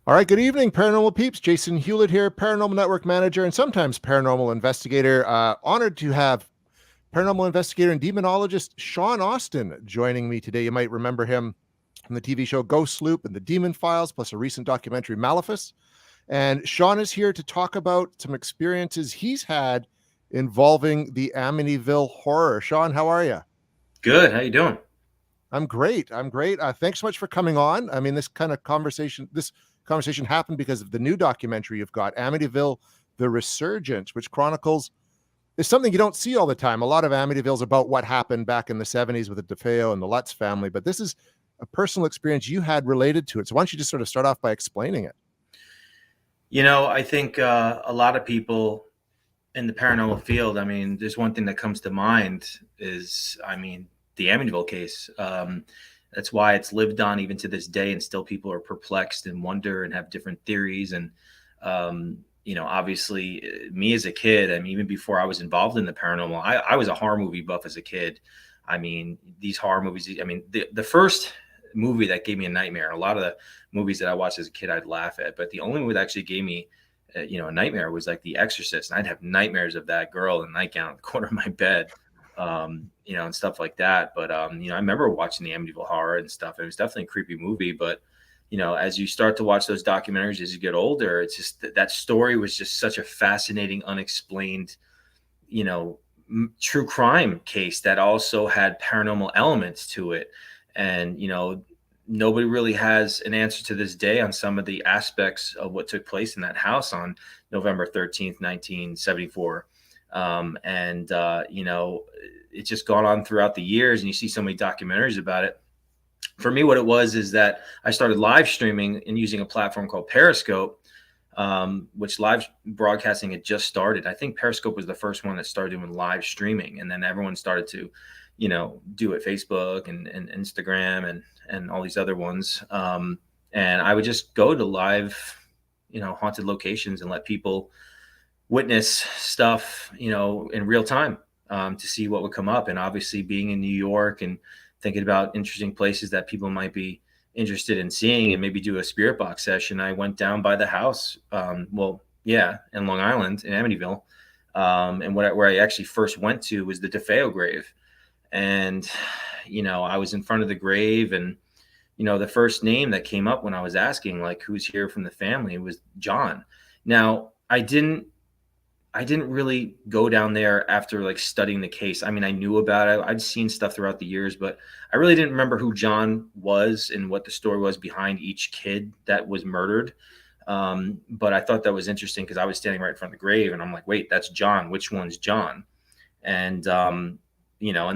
All right, good evening, paranormal peeps. Jason Hewlett here, paranormal network manager and sometimes paranormal investigator. Honored to have paranormal investigator and demonologist Sean Austin joining me today. You might remember him from the TV show Ghost Loop and the Demon Files, plus a recent documentary, Maleficus. And Sean is here to talk about some experiences he's had involving the Amityville horror. Sean, how are you? Good. How you doing? I'm great. I'm great. Thanks so much for coming on. I mean, this conversation happened because of the new documentary you've got, Amityville: The Resurgence, which chronicles is something you don't see all the time. A lot of Amityville's about what happened back in the 70s with the DeFeo and the Lutz family, but this is a personal experience you had related to it. So why don't you just sort of start off by explaining it? I think a lot of people in the paranormal field, there's one thing that comes to mind is, the Amityville case. That's why it's lived on even to this day, and still people are perplexed and wonder and have different theories. And, obviously, me as a kid, even before I was involved in the paranormal, I was a horror movie buff as a kid. These horror movies, the first movie that gave me a nightmare, a lot of the movies that I watched as a kid, I'd laugh at, but the only movie that actually gave me a nightmare was like The Exorcist, and I'd have nightmares of that girl in the nightgown in the corner of my bed, and stuff like that. But I remember watching the Amityville horror and stuff. It was definitely a creepy movie, but as you start to watch those documentaries as you get older, it's just that story was just such a fascinating, unexplained, you know, true crime case that also had paranormal elements to it. And nobody really has an answer to this day on some of the aspects of what took place in that house on November 13th, 1974. It's just gone on throughout the years, and you see so many documentaries about it. For me, what it was is that I started live streaming and using a platform called Periscope, which live broadcasting had just started. I think Periscope was the first one that started doing live streaming, and then everyone started to, do it, Facebook and Instagram and all these other ones. And I would just go to live, haunted locations and let people witness stuff, in real time, to see what would come up. And obviously, being in New York and thinking about interesting places that people might be interested in seeing and maybe do a spirit box session, I went down by the house. In Long Island, in Amityville. And where I actually first went to was the DeFeo grave. And, I was in front of the grave, and, the first name that came up when I was asking, like, who's here from the family, was John. Now, I didn't really go down there after like studying the case. I knew about it. I'd seen stuff throughout the years, but I really didn't remember who John was and what the story was behind each kid that was murdered. But I thought that was interesting because I was standing right in front of the grave, and I'm like, wait, that's John. Which one's John? And, and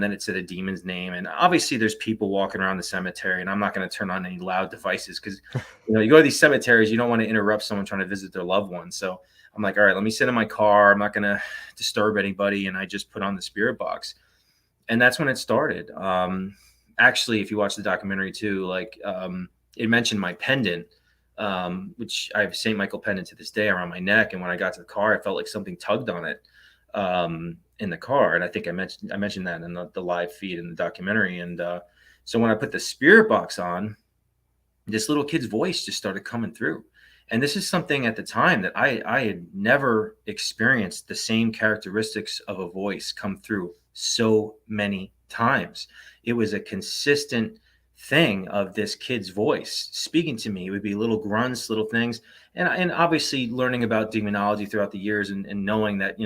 then it said a demon's name. And obviously there's people walking around the cemetery, and I'm not going to turn on any loud devices because, you go to these cemeteries, you don't want to interrupt someone trying to visit their loved one. So I'm like, all right, let me sit in my car. I'm not going to disturb anybody. And I just put on the spirit box. And that's when it started. Actually, if you watch the documentary too, it mentioned my pendant, which I have St. Michael pendant to this day around my neck. And when I got to the car, I felt like something tugged on it in the car. And I think I mentioned that in the live feed in the documentary. And so when I put the spirit box on, this little kid's voice just started coming through. And this is something at the time that I had never experienced the same characteristics of a voice come through so many times. It was a consistent thing of this kid's voice speaking to me. It would be little grunts, little things. And obviously learning about demonology throughout the years, and knowing that,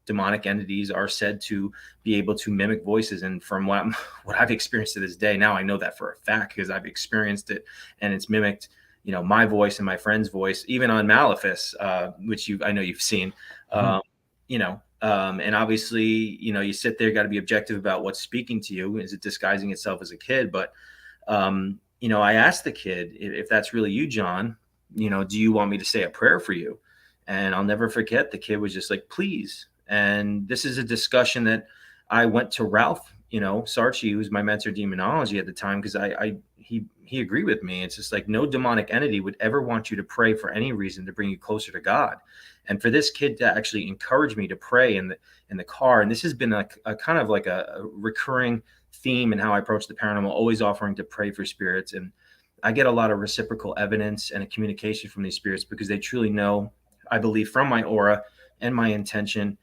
demonic entities are said to be able to mimic voices. And from what I've experienced to this day, now I know that for a fact because I've experienced it, and it's mimicked, my voice and my friend's voice, even on Maleficus, which I know you've seen. And obviously, you sit there, got to be objective about what's speaking to you. Is it disguising itself as a kid? But, I asked the kid, if that's really you, John, do you want me to say a prayer for you? And I'll never forget, the kid was just like, please. And this is a discussion that I went to Ralph, Sarchi, who's my mentor in demonology at the time, because he agreed with me. It's just like, no demonic entity would ever want you to pray for any reason to bring you closer to God. And for this kid to actually encourage me to pray in the car, and this has been a kind of like a recurring theme in how I approach the paranormal, always offering to pray for spirits. And I get a lot of reciprocal evidence and a communication from these spirits because they truly know, I believe, from my aura and my intention,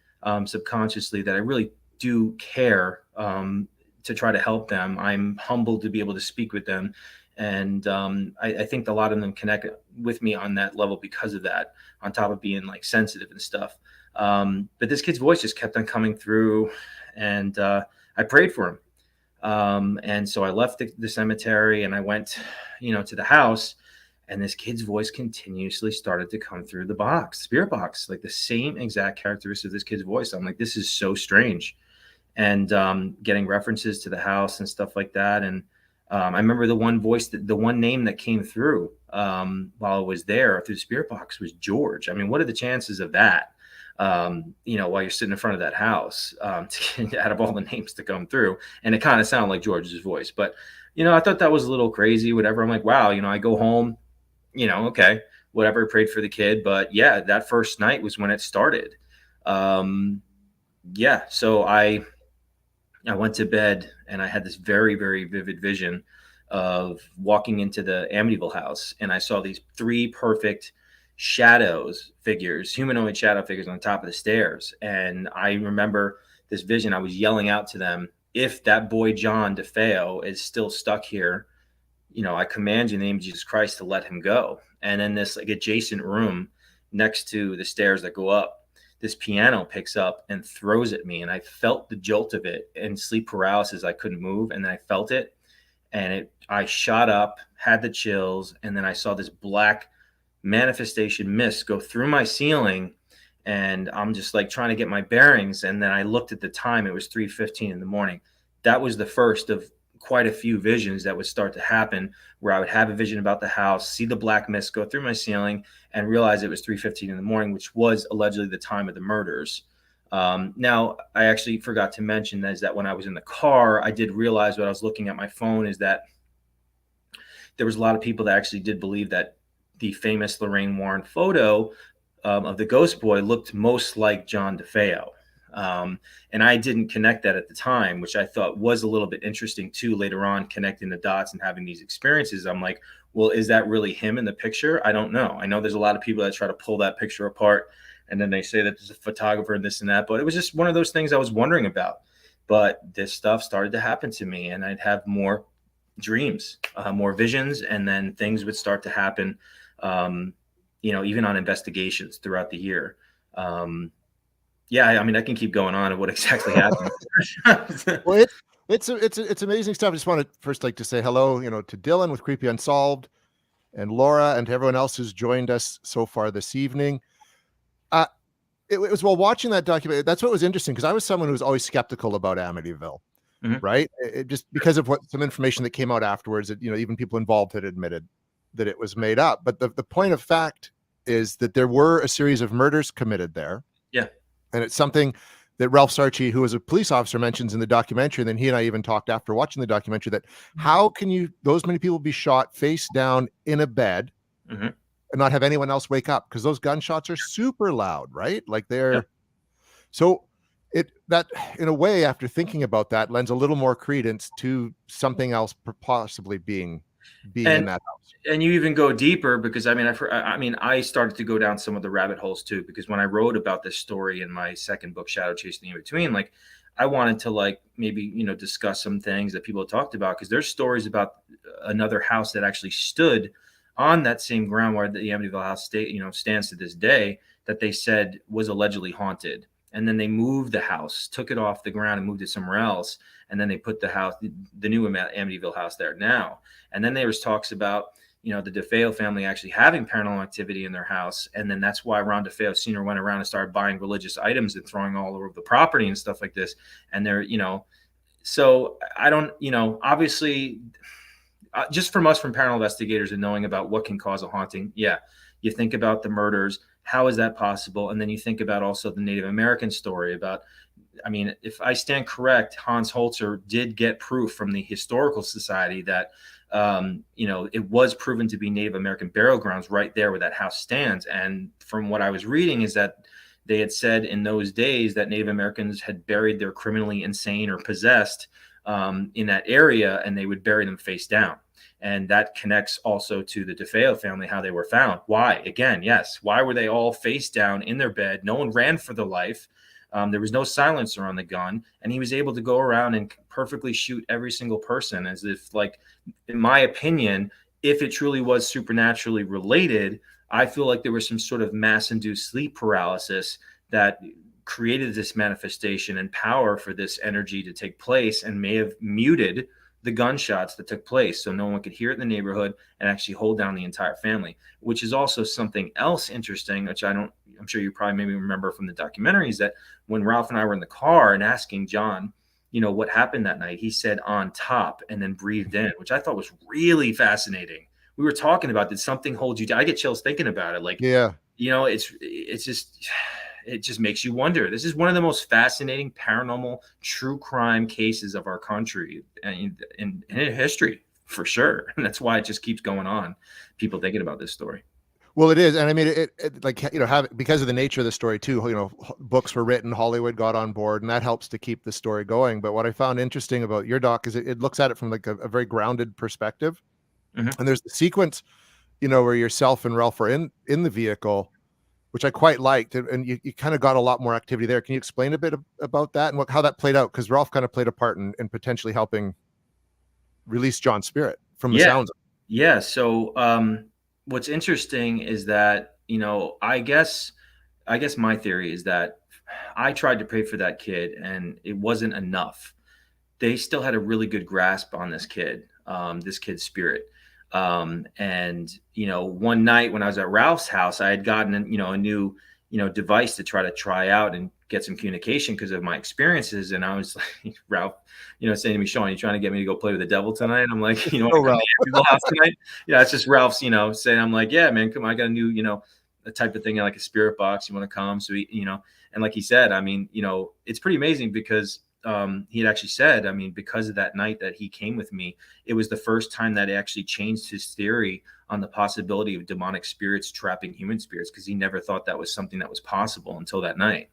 subconsciously, that I really do care, to try to help them. I'm humbled to be able to speak with them. And I think a lot of them connect with me on that level because of that, on top of being like sensitive and stuff. But this kid's voice just kept on coming through, and I prayed for him. And so I left the cemetery and I went, to the house, and this kid's voice continuously started to come through the box, spirit box, like the same exact characteristics of this kid's voice. I'm like, this is so strange. And getting references to the house and stuff like that. And I remember the one voice, the one name that came through while I was there through the spirit box was George. I mean, what are the chances of that? While you're sitting in front of that house, out of all the names to come through, and it kind of sounded like George's voice. But I thought that was a little crazy, whatever. I'm like, wow, I go home, okay, whatever, prayed for the kid. But yeah, that first night was when it started. So I went to bed and I had this very, very vivid vision of walking into the Amityville house, and I saw these three perfect figures, humanoid shadow figures on top of the stairs. And I remember this vision. I was yelling out to them, if that boy John DeFeo is still stuck here, I command you in the name of Jesus Christ to let him go. And in this like adjacent room next to the stairs that go up, this piano picks up and throws at me, and I felt the jolt of it, and sleep paralysis. I couldn't move, and then I felt it, and I shot up, had the chills, and then I saw this black manifestation mist go through my ceiling, and I'm just like trying to get my bearings. And then I looked at the time; it was 3:15 in the morning. That was the first of quite a few visions that would start to happen, where I would have a vision about the house, see the black mist go through my ceiling, and realize it was 3:15 in the morning, which was allegedly the time of the murders. Now, I actually forgot to mention that when I was in the car, I did realize when I was looking at my phone is that there was a lot of people that actually did believe that the famous Lorraine Warren photo of the ghost boy looked most like John DeFeo. And I didn't connect that at the time, which I thought was a little bit interesting too, later on, connecting the dots and having these experiences. I'm like, well, is that really him in the picture? I don't know. I know there's a lot of people that try to pull that picture apart, and then they say that there's a photographer and this and that, but it was just one of those things I was wondering about. But this stuff started to happen to me, and I'd have more dreams, more visions, and then things would start to happen, even on investigations throughout the year. I mean, I can keep going on of what exactly happened. Well, it's amazing stuff. I just want to first like to say hello, to Dylan with Creepy Unsolved, and Laura, and to everyone else who's joined us so far this evening. It was while watching that documentary, that's what was interesting, because I was someone who was always skeptical about Amityville, right? It just because of some information that came out afterwards that, even people involved had admitted that it was made up. But the point of fact is that there were a series of murders committed there. Yeah. And it's something that Ralph Sarchi, who was a police officer, mentions in the documentary. And then he and I even talked after watching the documentary that how can those many people be shot face down in a bed and not have anyone else wake up? Because those gunshots are super loud, right? Like so that in a way, after thinking about that, lends a little more credence to something else possibly being in that house. And you even go deeper, because I started to go down some of the rabbit holes too, because when I wrote about this story in my second book, Shadow Chasing the In-Between, like I wanted to maybe, discuss some things that people have talked about, because there's stories about another house that actually stood on that same ground where the Amityville house stands to this day, that they said was allegedly haunted. And then they moved the house, took it off the ground and moved it somewhere else. And then they put the new Amityville house there now. And then there was talks about, the DeFeo family actually having paranormal activity in their house. And then that's why Ron DeFeo Sr. went around and started buying religious items and throwing all over the property and stuff like this. And they're, so I don't, obviously, just from us, from paranormal investigators and knowing about what can cause a haunting. Yeah. You think about the murders. How is that possible? And then you think about also the Native American story about, if I stand correct, Hans Holzer did get proof from the Historical Society that, it was proven to be Native American burial grounds right there where that house stands. And from what I was reading is that they had said in those days that Native Americans had buried their criminally insane or possessed in that area, and they would bury them face down. And that connects also to the DeFeo family, how they were found. Why? Again, yes. Why were they all face down in their bed? No one ran for their life. There was no silencer on the gun, and he was able to go around and perfectly shoot every single person, as if, like, in my opinion, if it truly was supernaturally related, I feel like there was some sort of mass-induced sleep paralysis that created this manifestation and power for this energy to take place, and may have muted the gunshots that took place so no one could hear it in the neighborhood and actually hold down the entire family. Which is also something else interesting, which I'm sure you probably maybe remember from the documentaries, that when Ralph and I were in the car and asking John, what happened that night, he said on top and then breathed in, which I thought was really fascinating. We were talking about, did something hold you down? I get chills thinking about it. Like, Yeah. It just makes you wonder. This is one of the most fascinating paranormal true crime cases of our country and in history, for sure. And that's why it just keeps going on. People thinking about this story. Well, it is, and I mean, it like, because of the nature of the story too. Books were written, Hollywood got on board, and that helps to keep the story going. But what I found interesting about your doc is it looks at it from like a very grounded perspective. Mhm. And there's the sequence, where yourself and Ralph are in the vehicle, which I quite liked, and you kind of got a lot more activity there. Can you explain a bit about that and how that played out? Because Ralph kind of played a part in potentially helping release John's spirit from the Yeah. sounds. Yeah. So what's interesting is that, I guess my theory is that I tried to pray for that kid and it wasn't enough. They still had a really good grasp on this kid's spirit. And one night when I was at Ralph's house, I had gotten a new device to try out and get some communication because of my experiences. And I was like, Ralph, saying to me, Sean, you trying to get me to go play with the devil tonight? I'm like, want to come to the house tonight? Yeah, it's just Ralph's, saying, I'm like, yeah, man, come on, I got a new, a type of thing, like a spirit box. You want to come? So he, and like he said, I mean, it's pretty amazing because he had actually said, I mean, because of that night that he came with me, it was the first time that he actually changed his theory on the possibility of demonic spirits trapping human spirits, because he never thought that was something that was possible until that night.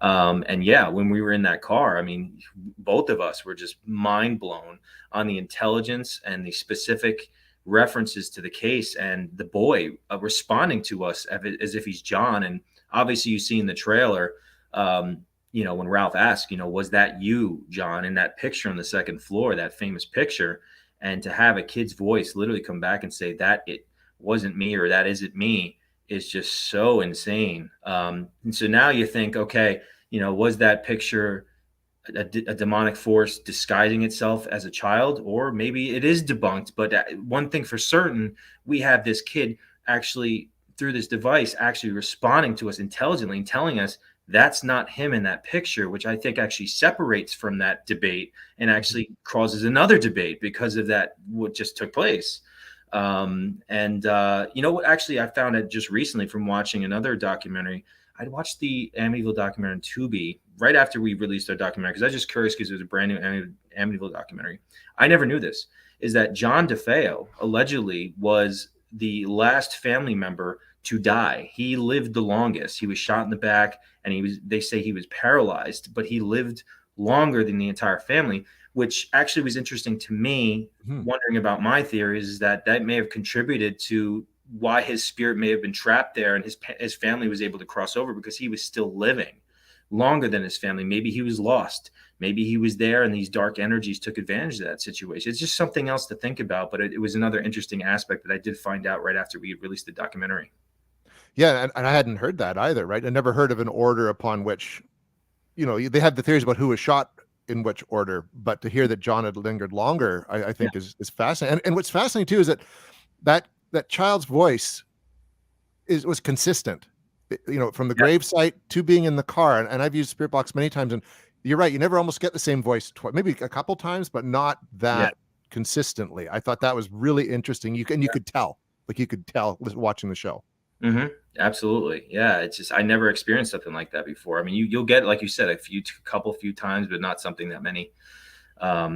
And yeah, when we were in that car, I mean, both of us were just mind blown on the intelligence and the specific references to the case, and the boy responding to us as if he's John. And obviously, you see in the trailer, when Ralph asked, was that you, John, in that picture on the second floor, that famous picture? And to have a kid's voice literally come back and say that it wasn't me, or that isn't me, is just so insane. And so now you think, okay, was that picture a demonic force disguising itself as a child? Or maybe it is debunked. But one thing for certain, we have this kid actually, through this device, actually responding to us intelligently and telling us that's not him in that picture, which I think actually separates from that debate and actually causes another debate because of that, what just took place. What, actually, I found it just recently from watching another documentary. I'd watched the Amityville documentary on Tubi right after we released our documentary, because I was just curious because it was a brand new Amityville documentary. I never knew this, is that John DeFeo allegedly was the last family member to die. He lived the longest. He was shot in the back, and they say he was paralyzed, but he lived longer than the entire family, which actually was interesting to me. Wondering about my theories is that may have contributed to why his spirit may have been trapped there, and his family was able to cross over because he was still living longer than his family. Maybe he was lost. Maybe he was there and these dark energies took advantage of that situation. It's just something else to think about, but it was another interesting aspect that I did find out right after we released the documentary. Yeah, and I hadn't heard that either, right? I never heard of an order upon which, they had the theories about who was shot in which order, but to hear that John had lingered longer, I think is fascinating. And what's fascinating too is that child's voice was consistent, from the gravesite to being in the car. And I've used Spirit Box many times, and you're right, you never almost get the same voice twice, maybe a couple times, but not that consistently. I thought that was really interesting. You could tell watching the show. Mm-hmm. Absolutely. Yeah. It's just, I never experienced something like that before. I mean, you'll get, like you said, a few times, but not something that many. These are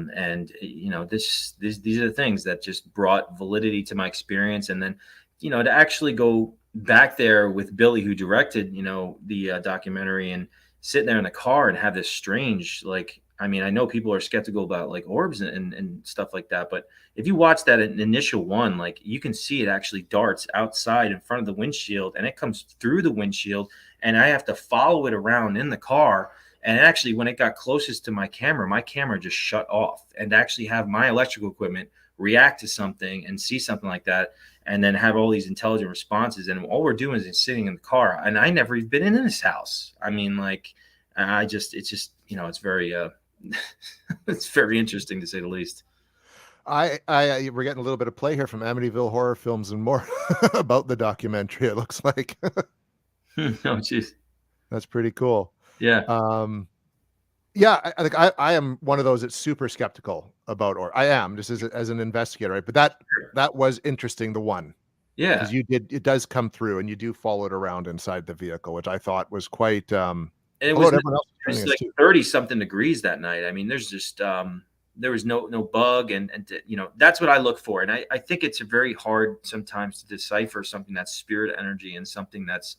the things that just brought validity to my experience. And then, to actually go back there with Billy, who directed, the documentary, and sit there in the car and have this strange, I mean, I know people are skeptical about like orbs and stuff like that, but if you watch that initial one, like you can see it actually darts outside in front of the windshield and it comes through the windshield, and I have to follow it around in the car. And actually, when it got closest to my camera just shut off, and to actually have my electrical equipment react to something and see something like that, and then have all these intelligent responses. And all we're doing is sitting in the car. And I never even been in this house. I mean, like, it's just, it's very, it's very interesting to say the least. We're getting a little bit of play here from Amityville Horror Films and more about the documentary. It looks like Oh, geez. that's pretty cool. Yeah. Yeah, I am one of those that's super skeptical about, or I am just as an investigator, right? But that was interesting, the one, Yeah. because it does come through and you do follow it around inside the vehicle, which I thought was quite. And it although was, everyone else it was was like too. 30 something degrees that night. I mean, there's just, there was no bug, and that's what I look for. And I think it's very hard sometimes to decipher something that's spirit energy and something that's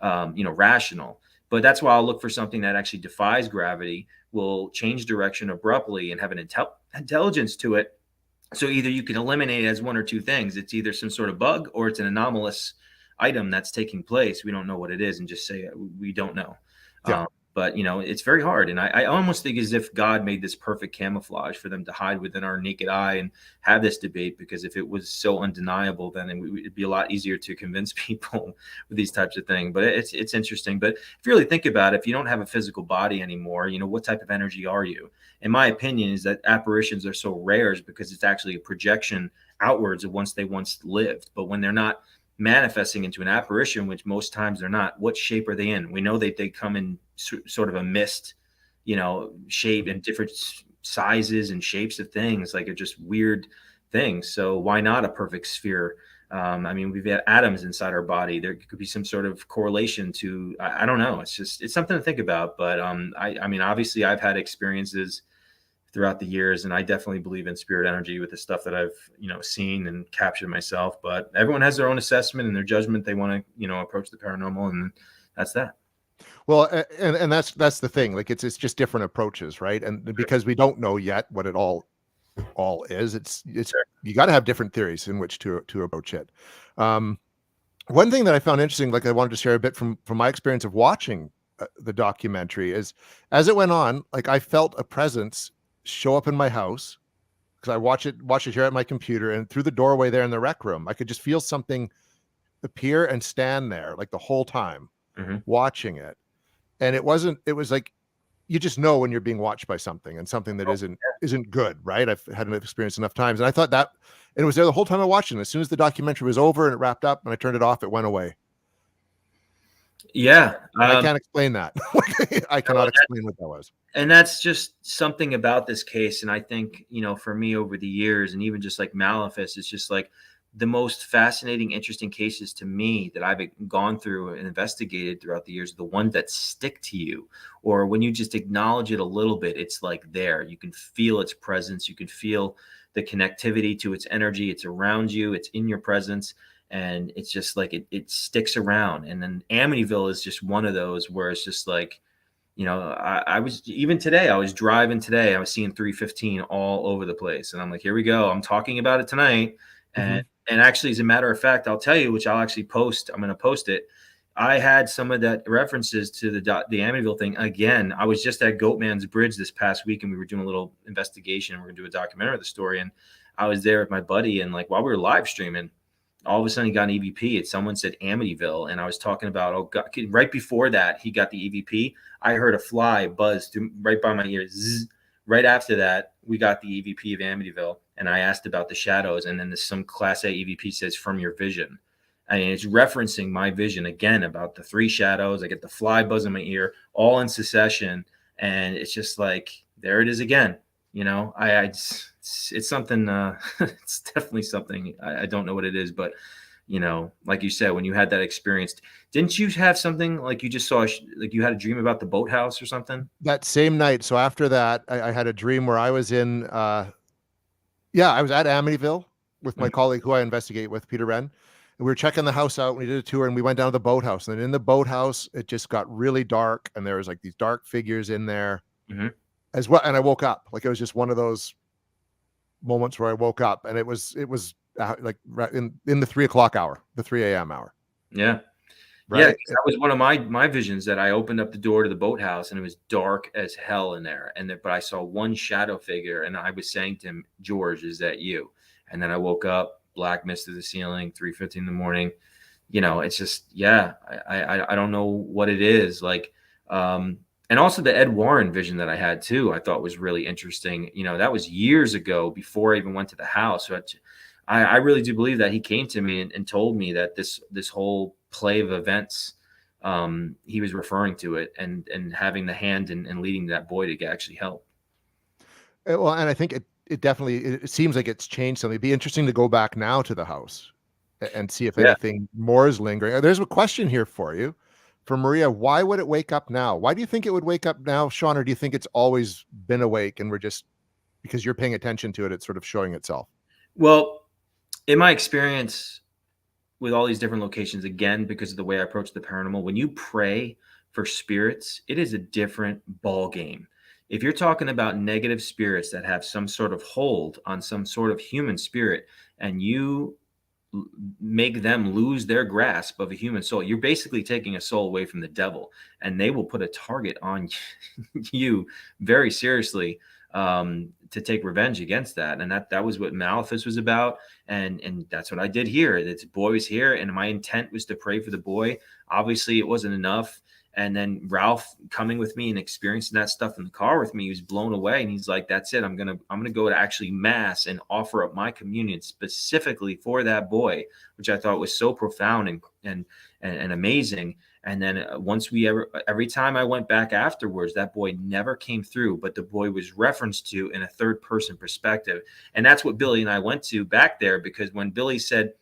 rational. But that's why I'll look for something that actually defies gravity, will change direction abruptly, and have an intelligence to it. So either you can eliminate it as one or two things. It's either some sort of bug or it's an anomalous item that's taking place. We don't know what it is, and just say we don't know. Yeah. But it's very hard. And I almost think as if God made this perfect camouflage for them to hide within our naked eye and have this debate, because if it was so undeniable, then it'd be a lot easier to convince people with these types of things. But it's interesting. But if you really think about it, if you don't have a physical body anymore, what type of energy are you? In my opinion, is that apparitions are so rare is because it's actually a projection outwards of once they once lived. But when they're not manifesting into an apparition, which most times they're not, what shape are they in? We know that they come in sort of a mist, shape, and different sizes and shapes of things, like, are just weird things. So why not a perfect sphere? I mean, we've got atoms inside our body. There could be some sort of correlation to, I don't know. It's something to think about. But I mean, obviously I've had experiences throughout the years, and I definitely believe in spirit energy with the stuff that I've seen and captured myself. But everyone has their own assessment and their judgment they want to approach the paranormal, and that's that. Well, and that's the thing. Like it's just different approaches, right? And because we don't know yet what it all is, it's you got to have different theories in which to approach it. One thing that I found interesting, like I wanted to share a bit from my experience of watching the documentary, is as it went on, like I felt a presence show up in my house because I watch it here at my computer, and through the doorway there in the rec room, I could just feel something appear and stand there like the whole time watching it. And it was like, you just know when you're being watched by something, and something that isn't good, right? I've had an experience enough times, and I thought that, and it was there the whole time I watched it. As soon as the documentary was over and it wrapped up and I turned it off, it went away. Yeah. I can't explain that. I cannot explain what that was. And that's just something about this case. And I think, for me over the years, and even just like Malefus, it's just like the most fascinating, interesting cases to me that I've gone through and investigated throughout the years, the ones that stick to you, or when you just acknowledge it a little bit, it's like there. You can feel its presence. You can feel the connectivity to its energy. It's around you. It's in your presence. And it's just like it sticks around. And then Amityville is just one of those where it's just like, I was, even today, I was driving today, I was seeing 315 all over the place. And I'm like, here we go. I'm talking about it tonight. And actually, as a matter of fact, I'll tell you, which I'll actually post. I'm going to post it. I had some of that references to the Amityville thing. Again, I was just at Goatman's Bridge this past week, and we were doing a little investigation. We're going to do a documentary of the story. And I was there with my buddy, and like while we were live streaming, all of a sudden he got an EVP. And someone said Amityville, and I was talking about, oh God, right before that he got the EVP. I heard a fly buzz right by my ears. Zzz. Right after that, we got the EVP of Amityville, and I asked about the shadows, and then some Class A EVP says from your vision. I mean, it's referencing my vision again about the three shadows. I get the fly buzz in my ear, all in succession, and it's just like, there it is again. It's something. It's definitely something. I don't know what it is, but like you said, when you had that experience, didn't you have something like you just saw, like you had a dream about the boathouse or something? That same night. So after that, I had a dream where I was in, I was at Amityville with my colleague who I investigate with, Peter Wren. And we were checking the house out. And we did a tour, and we went down to the boathouse. And then in the boathouse, it just got really dark, and there was like these dark figures in there. as well. And I woke up, like, it was just one of those moments where I woke up, and it was like right in the 3 o'clock hour, the 3 a.m. hour. Yeah. Yeah, Right. 'cause that was one of my visions, that I opened up the door to the boathouse and it was dark as hell in there. But I saw one shadow figure and I was saying to him, George, is that you? And then I woke up, black mist to the ceiling, 3:50 in the morning. It's just, yeah, I don't know what it is. Like, and also the Ed Warren vision that I had too, I thought was really interesting. That was years ago before I even went to the house. So I really do believe that he came to me and told me that this whole play of events, he was referring to it, and having the hand and leading that boy to actually help. Well, and I think it definitely, it seems like it's changed something. It'd be interesting to go back now to the house and see if Yeah. anything more is lingering. There's a question here for you from Maria. Why would it wake up now? Why do you think it would wake up now, Sean? Or do you think it's always been awake and we're just, because you're paying attention to it, it's sort of showing itself? Well, in my experience with all these different locations, again, because of the way I approach the paranormal, when you pray for spirits, it is a different ball game. If you're talking about negative spirits that have some sort of hold on some sort of human spirit, and you make them lose their grasp of a human soul, you're basically taking a soul away from the devil, and they will put a target on you very seriously, to take revenge against that. And that was what Maleficus was about. And that's what I did here. The boy was here, and my intent was to pray for the boy. Obviously, it wasn't enough. And then Ralph coming with me and experiencing that stuff in the car with me, he was blown away. And he's like, that's it. I'm gonna go to actually mass and offer up my communion specifically for that boy, which I thought was so profound and amazing. And then every time I went back afterwards, that boy never came through, but the boy was referenced to in a third person perspective. And that's what Billy and I went to back there, because when Billy said,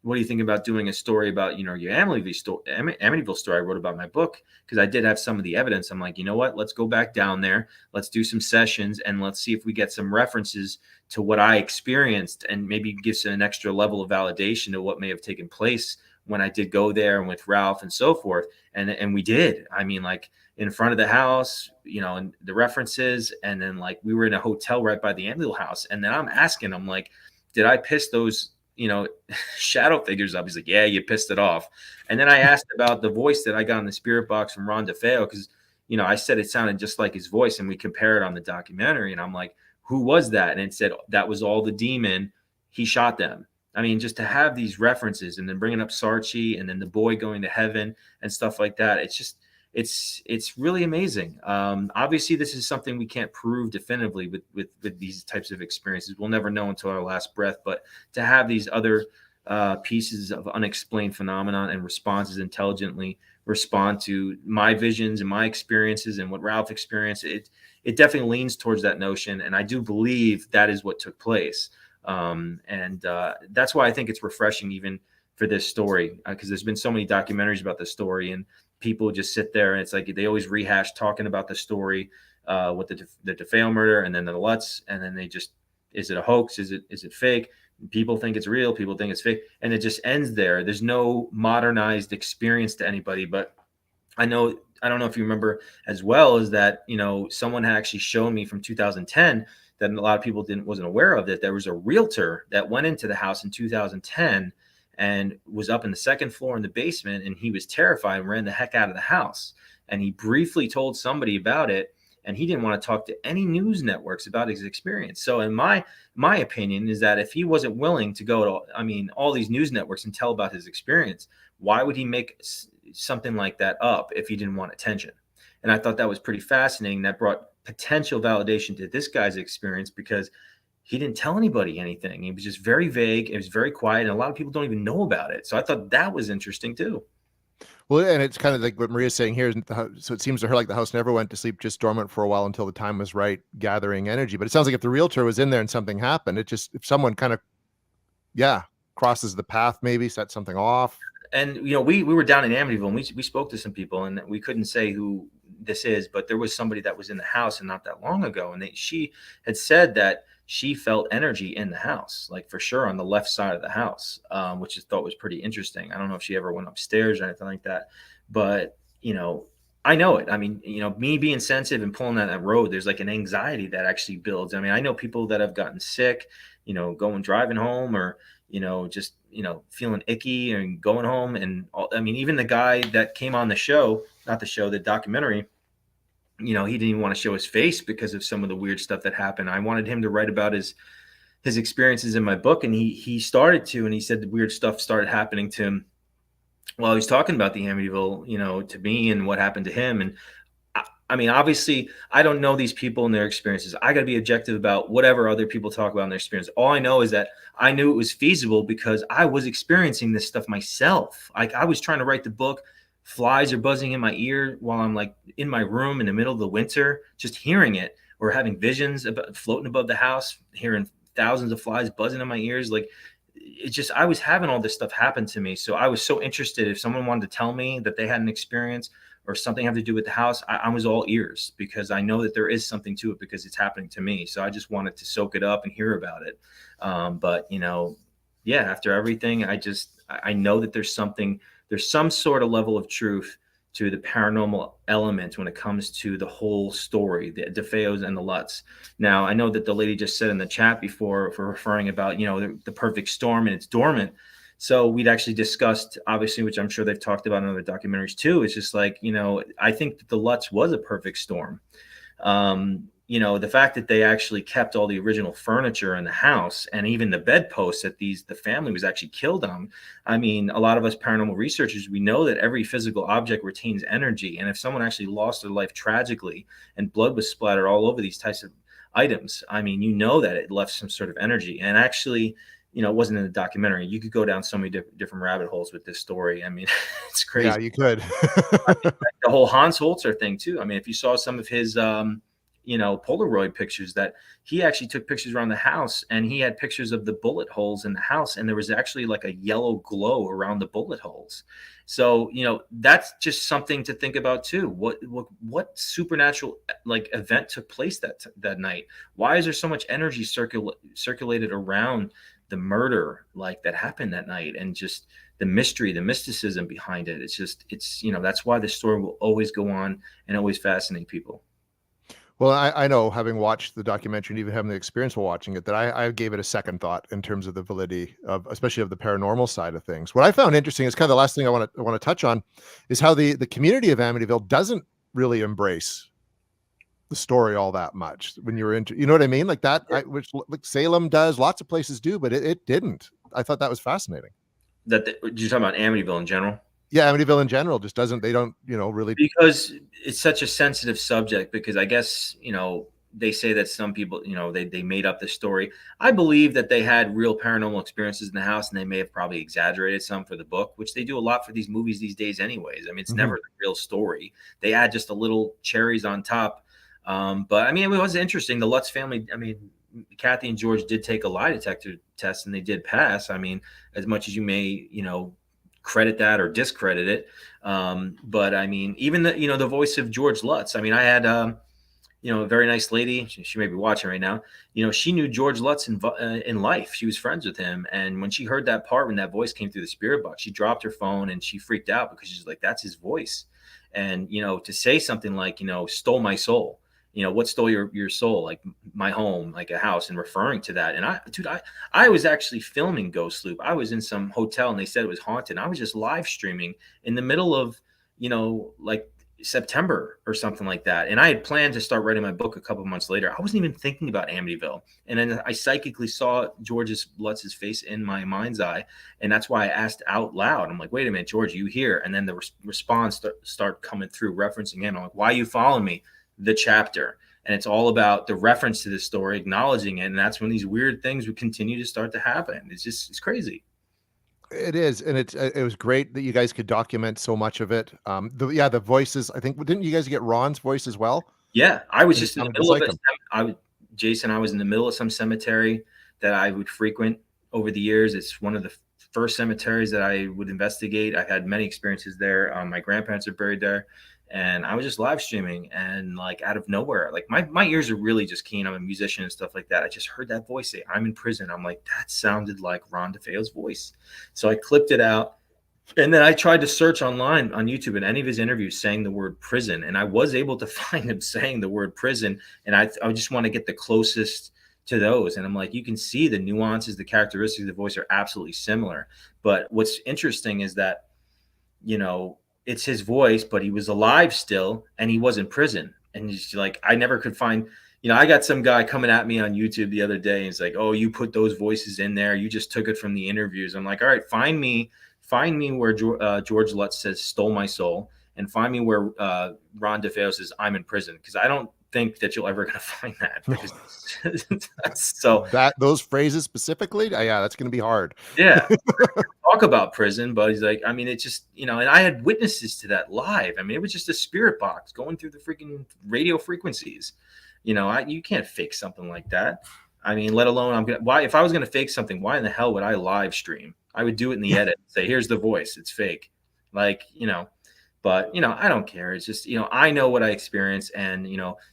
what do you think about doing a story about, your Amityville story I wrote about in my book? Because I did have some of the evidence. I'm like, you know what? Let's go back down there. Let's do some sessions and let's see if we get some references to what I experienced, and maybe gives an extra level of validation to what may have taken place when I did go there and with Ralph and so forth. And we did. I mean, like, in front of the house, and the references. And then, like, we were in a hotel right by the Amityville house. And then I'm asking him, like, did I piss those shadow figures up? He's like, yeah, you pissed it off. And then I asked about the voice that I got in the spirit box from Ron DeFeo, because I said it sounded just like his voice, and we compared it on the documentary, and I'm like, who was that? And it said that was all the demon. He shot them. I mean, just to have these references, and then bringing up Sarchi, and then the boy going to heaven and stuff like that, it's just, it's really amazing. Obviously, this is something we can't prove definitively with these types of experiences. We'll never know until our last breath. But to have these other pieces of unexplained phenomenon and responses intelligently respond to my visions and my experiences and what Ralph experienced, it definitely leans towards that notion. And I do believe that is what took place. And that's why I think it's refreshing even for this story, because there's been so many documentaries about this story, and people just sit there and it's like they always rehash talking about the story, with the DeFeo murder and then the Lutz, and then they just, is it a hoax? Is it fake? People think it's real. People think it's fake, and it just ends there. There's no modernized experience to anybody. But I don't know if you remember as well, is that someone had actually shown me from 2010 that a lot of people wasn't aware of, that there was a realtor that went into the house in 2010 and was up in the second floor in the basement, and he was terrified and ran the heck out of the house. And he briefly told somebody about it, and he didn't want to talk to any news networks about his experience. So in my opinion is that if he wasn't willing to go to, all these news networks and tell about his experience, why would he make something like that up if he didn't want attention? And I thought that was pretty fascinating. That brought potential validation to this guy's experience, because he didn't tell anybody anything. He was just very vague. It was very quiet, and a lot of people don't even know about it. So I thought that was interesting too. Well, and it's kind of like what Maria's saying here. So it seems to her like the house never went to sleep, just dormant for a while until the time was right, gathering energy. But it sounds like if the realtor was in there and something happened, if someone kind of, crosses the path, maybe set something off. And we were down in Amityville, and we spoke to some people, and we couldn't say who this is, but there was somebody that was in the house and not that long ago, and she had said that she felt energy in the house, like for sure on the left side of the house, which I thought was pretty interesting. I don't know if she ever went upstairs or anything like that, but I know it. I mean, me being sensitive and pulling down that road, there's like an anxiety that actually builds. I mean, I know people that have gotten sick, going driving home, or, just, feeling icky and going home. And I mean, even the guy that came on the show, not the show, the documentary, he didn't even want to show his face because of some of the weird stuff that happened. I wanted him to write about his experiences in my book, and he started to, and he said the weird stuff started happening to him while he was talking about the Amityville, to me and what happened to him. And I mean, obviously, I don't know these people and their experiences. I got to be objective about whatever other people talk about in their experience. All I know is that I knew it was feasible because I was experiencing this stuff myself. Like, I was trying to write the book. Flies are buzzing in my ear while I'm like in my room in the middle of the winter, just hearing it, or having visions about floating above the house, hearing thousands of flies buzzing in my ears. Like, it just, I was having all this stuff happen to me. So I was so interested. If someone wanted to tell me that they had an experience or something have to do with the house, I was all ears, because I know that there is something to it because it's happening to me. So I just wanted to soak it up and hear about it. But yeah, after everything, I know that there's some sort of level of truth to the paranormal element when it comes to the whole story, the DeFeos and the Lutz. Now, I know that the lady just said in the chat before, for referring about, the perfect storm and it's dormant. So we'd actually discussed, obviously, which I'm sure they've talked about in other documentaries too. It's just like, I think that the Lutz was a perfect storm. The fact that they actually kept all the original furniture in the house, and even the bedposts that the family was actually killed on. I mean, a lot of us paranormal researchers, we know that every physical object retains energy. And if someone actually lost their life tragically and blood was splattered all over these types of items, I mean, that it left some sort of energy. And actually, it wasn't in the documentary. You could go down so many different rabbit holes with this story. I mean, it's crazy. Yeah, you could. I mean, like the whole Hans Holzer thing too. I mean, if you saw some of his, Polaroid pictures, that he actually took pictures around the house, and he had pictures of the bullet holes in the house, and there was actually like a yellow glow around the bullet holes. So, that's just something to think about too. What supernatural like event took place that night? Why is there so much energy circulated around the murder like that happened that night, and just the mystery, the mysticism behind it? It's that's why the story will always go on and always fascinate people. Well, I know, having watched the documentary and even having the experience while watching it, that I gave it a second thought in terms of the validity of, especially of the paranormal side of things. What I found interesting is kind of the last thing I want to touch on is how the community of Amityville doesn't really embrace the story all that much when you're into, you know what I mean? Like that, which like Salem does, lots of places do, but it didn't. I thought that was fascinating. You're talking about Amityville in general? Yeah, Amityville in general just doesn't, they don't, really. Because it's such a sensitive subject, because I guess, they say that some people, they made up this story. I believe that they had real paranormal experiences in the house, and they may have probably exaggerated some for the book, which they do a lot for these movies these days anyways. I mean, it's never the real story. They add just a little cherries on top. But I mean, it was interesting. The Lutz family, I mean, Kathy and George did take a lie detector test, and they did pass. I mean, as much as you may, credit that or discredit it. But I mean, even the voice of George Lutz. I mean, I had, a very nice lady. She may be watching right now. She knew George Lutz in life. She was friends with him. And when she heard that part, when that voice came through the spirit box, she dropped her phone and she freaked out, because she's like, that's his voice. And, to say something like, stole my soul, what stole your soul? Like my home, like a house, and referring to that. And I was actually filming Ghost Loop. I was in some hotel and they said it was haunted. I was just live streaming in the middle of, like September or something like that. And I had planned to start writing my book a couple of months later. I wasn't even thinking about Amityville. And then I psychically saw George Lutz's face in my mind's eye. And that's why I asked out loud. I'm like, wait a minute, George, you here? And then the response start coming through, referencing him. I'm like, why are you following me? The chapter. And it's all about the reference to this story, acknowledging it. And that's when these weird things would continue to start to happen. It's crazy. It is, and it was great that you guys could document so much of it. The voices. I think, didn't you guys get Ron's voice as well? Yeah, I was And just in the it middle sounded of just it. like him. Jason, I was in the middle of some cemetery that I would frequent over the years. It's one of the first cemeteries that I would investigate. I had many experiences there. My grandparents are buried there. And I was just live streaming, and like out of nowhere, like my ears are really just keen. I'm a musician and stuff like that. I just heard that voice say, I'm in prison. I'm like, that sounded like Ron DeFeo's voice. So I clipped it out, And then I tried to search online on YouTube in any of his interviews saying the word prison, and I was able to find him saying the word prison. And I just want to get the closest to those. And I'm like, you can see the nuances, the characteristics of the voice are absolutely similar. But what's interesting is that, it's his voice, but he was alive still, and he was in prison. And he's like, I never could find. I got some guy coming at me on YouTube the other day, and he's like, "Oh, you put those voices in there. You just took it from the interviews." I'm like, "All right, find me where George Lutz says stole my soul, and find me where Ron DeFeo says I'm in prison, because I don't think that you're ever going to find that." Because so those phrases specifically, yeah, that's going to be hard. Yeah. Talk about prison, but he's like, I mean, it just, and I had witnesses to that live. I mean, it was just a spirit box going through the freaking radio frequencies. You can't fake something like that. I mean, let alone why, if I was going to fake something, why in the hell would I live stream? I would do it in the edit, say, here's the voice, it's fake. But I don't care. It's just, I know what I experienced, and,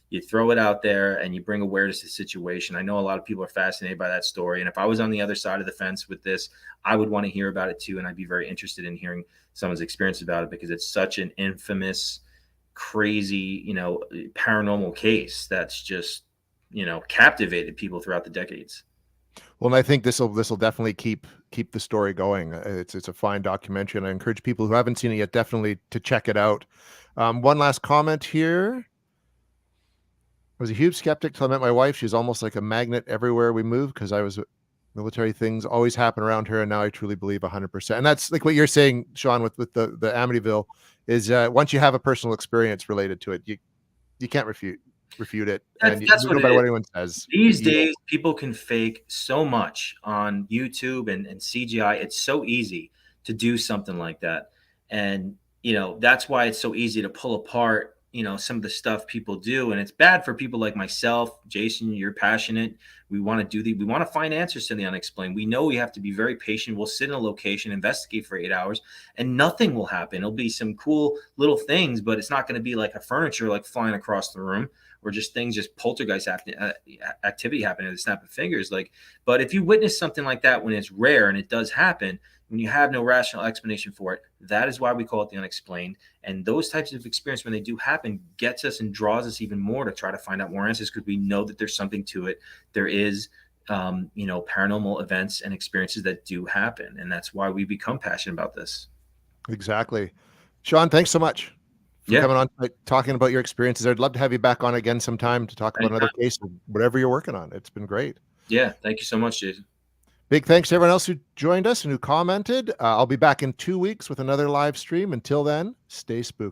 you throw it out there and you bring awareness to the situation. I know a lot of people are fascinated by that story. And if I was on the other side of the fence with this, I would want to hear about it too. And I'd be very interested in hearing someone's experience about it, because it's such an infamous, crazy, paranormal case that's just, captivated people throughout the decades. Well, and I think this will definitely keep the story going. It's a fine documentary, and I encourage people who haven't seen it yet definitely to check it out. One last comment here. I was a huge skeptic till I met my wife. She's almost like a magnet everywhere we move, because I was military things always happen around her, and now I truly believe 100%. And that's like what you're saying, Sean, with the Amityville, is once you have a personal experience related to it, you can't refute it. That's no matter what anyone says. These days, people can fake so much on YouTube and CGI. It's so easy to do something like that. And, that's why it's so easy to pull apart, some of the stuff people do. And it's bad for people like myself. Jason, you're passionate. We want to we want to find answers to the unexplained. We know we have to be very patient. We'll sit in a location, investigate for 8 hours, and nothing will happen. It'll be some cool little things, but it's not going to be like a furniture like flying across the room, or just poltergeist activity happening at the snap of fingers. But if you witness something like that when it's rare, and it does happen, when you have no rational explanation for it, that is why we call it the unexplained. And those types of experiences, when they do happen, gets us and draws us even more to try to find out more answers, because we know that there's something to it. There is, paranormal events and experiences that do happen. And that's why we become passionate about this. Exactly. Sean, thanks so much for coming on, talking about your experiences. I'd love to have you back on again sometime to talk about another case or whatever you're working on. It's been great. Yeah. Thank you so much, Jason. Big thanks to everyone else who joined us and who commented. I'll be back in 2 weeks with another live stream. Until then, stay spooky.